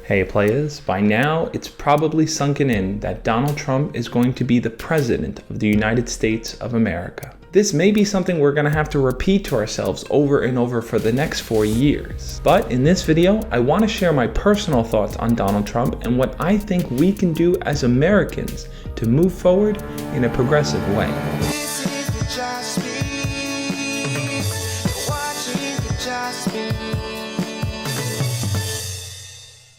Hey players, by now it's probably sunken in that Donald Trump is going to be the president of the United States of America. This may be something we're going to have to repeat to ourselves over and over for the next 4 years. But in this video, I want to share my personal thoughts on Donald Trump and what I think we can do as Americans to move forward in a progressive way.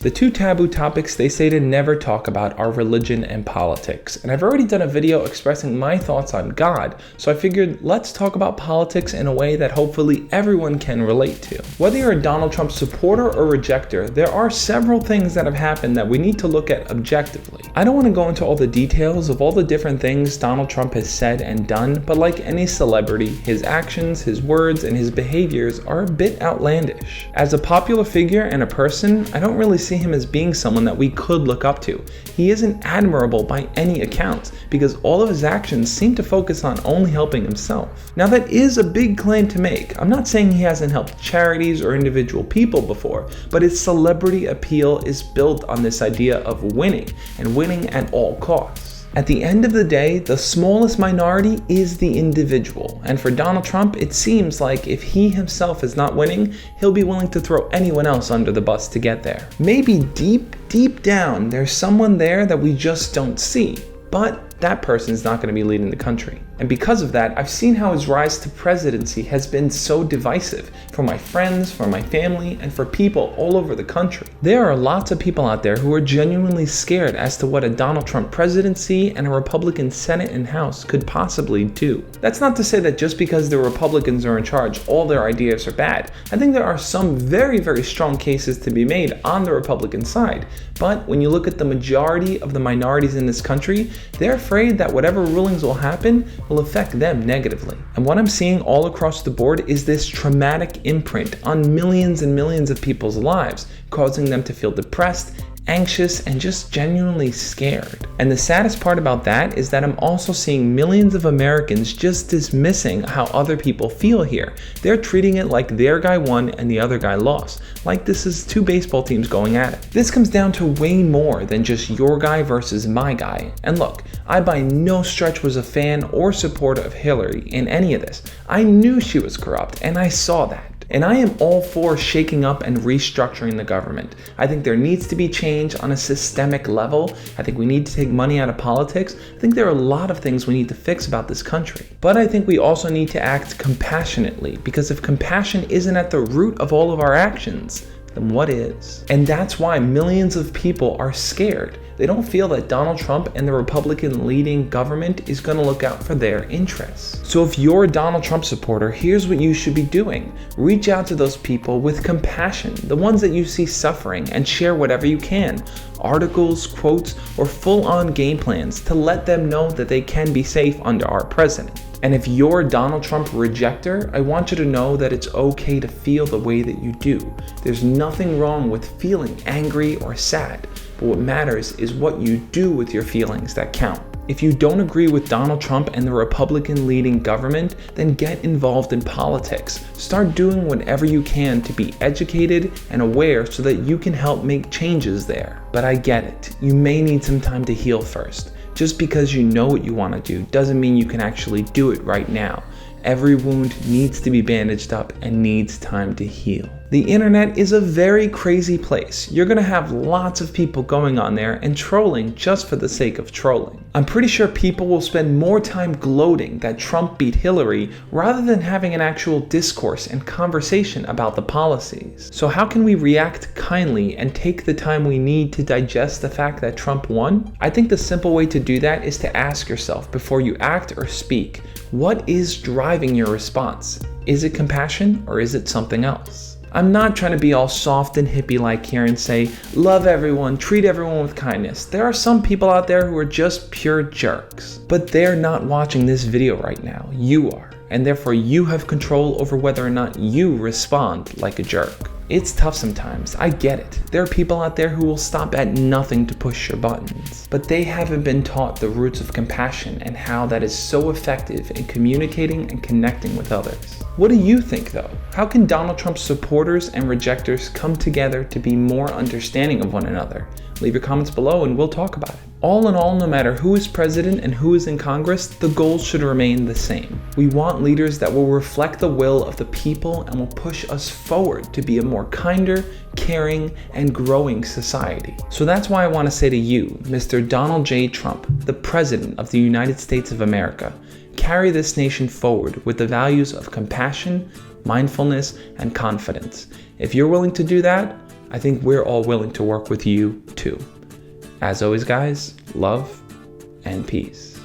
The two taboo topics they say to never talk about are religion and politics, and I've already done a video expressing my thoughts on God, so I figured let's talk about politics in a way that hopefully everyone can relate to. Whether you're a Donald Trump supporter or rejecter, there are several things that have happened that we need to look at objectively. I don't want to go into all the details of all the different things Donald Trump has said and done, but like any celebrity, his actions, his words, and his behaviors are a bit outlandish. As a popular figure and a person, I don't really see him as being someone that we could look up to. He isn't admirable by any account because all of his actions seem to focus on only helping himself. Now that is a big claim to make. I'm not saying he hasn't helped charities or individual people before, but his celebrity appeal is built on this idea of winning and winning at all costs. At the end of the day, the smallest minority is the individual, and for Donald Trump, it seems like if he himself is not winning, he'll be willing to throw anyone else under the bus to get there. Maybe deep down, there's someone there that we just don't see, but that person's not going to be leading the country. And because of that, I've seen how his rise to presidency has been so divisive for my friends, for my family, and for people all over the country. There are lots of people out there who are genuinely scared as to what a Donald Trump presidency and a Republican Senate and House could possibly do. That's not to say that just because the Republicans are in charge, all their ideas are bad. I think there are some very, very strong cases to be made on the Republican side. But when you look at the majority of the minorities in this country, they're afraid that whatever rulings will happen will affect them negatively. And what I'm seeing all across the board is this traumatic imprint on millions and millions of people's lives, causing them to feel depressed, anxious, and just genuinely scared. And the saddest part about that is that I'm also seeing millions of Americans just dismissing how other people feel here. They're treating it like their guy won and the other guy lost, like this is two baseball teams going at it. This comes down to way more than just your guy versus my guy. And look, I by no stretch was a fan or supporter of Hillary in any of this. I knew she was corrupt, and I saw that. And I am all for shaking up and restructuring the government. I think there needs to be change on a systemic level. I think we need to take money out of politics. I think there are a lot of things we need to fix about this country. But I think we also need to act compassionately, because if compassion isn't at the root of all of our actions, then what is? And that's why millions of people are scared. They don't feel that Donald Trump and the Republican leading government is going to look out for their interests. So if you're a Donald Trump supporter, here's what you should be doing. Reach out to those people with compassion, the ones that you see suffering, and share whatever you can. Articles, quotes, or full-on game plans to let them know that they can be safe under our president. And if you're a Donald Trump rejecter, I want you to know that it's okay to feel the way that you do. There's nothing wrong with feeling angry or sad, but what matters is what you do with your feelings that count. If you don't agree with Donald Trump and the Republican leading government, then get involved in politics. Start doing whatever you can to be educated and aware so that you can help make changes there. But I get it, you may need some time to heal first. Just because you know what you want to do doesn't mean you can actually do it right now. Every wound needs to be bandaged up and needs time to heal. The internet is a very crazy place. You're going to have lots of people going on there and trolling just for the sake of trolling. I'm pretty sure people will spend more time gloating that Trump beat Hillary rather than having an actual discourse and conversation about the policies. So how can we react kindly and take the time we need to digest the fact that Trump won? I think the simple way to do that is to ask yourself before you act or speak, what is driving your response? Is it compassion or is it something else? I'm not trying to be all soft and hippie-like here and say, love everyone, treat everyone with kindness. There are some people out there who are just pure jerks. But they're not watching this video right now. You are. And therefore you have control over whether or not you respond like a jerk. It's tough sometimes, I get it. There are people out there who will stop at nothing to push your buttons, but they haven't been taught the roots of compassion and how that is so effective in communicating and connecting with others. What do you think though? How can Donald Trump's supporters and rejectors come together to be more understanding of one another? Leave your comments below and we'll talk about it. All in all, no matter who is president and who is in Congress, the goals should remain the same. We want leaders that will reflect the will of the people and will push us forward to be a more kinder, caring, and growing society. So that's why I want to say to you, Mr. Donald J. Trump, the President of the United States of America, carry this nation forward with the values of compassion, mindfulness, and confidence. If you're willing to do that, I think we're all willing to work with you too. As always, guys, love and peace.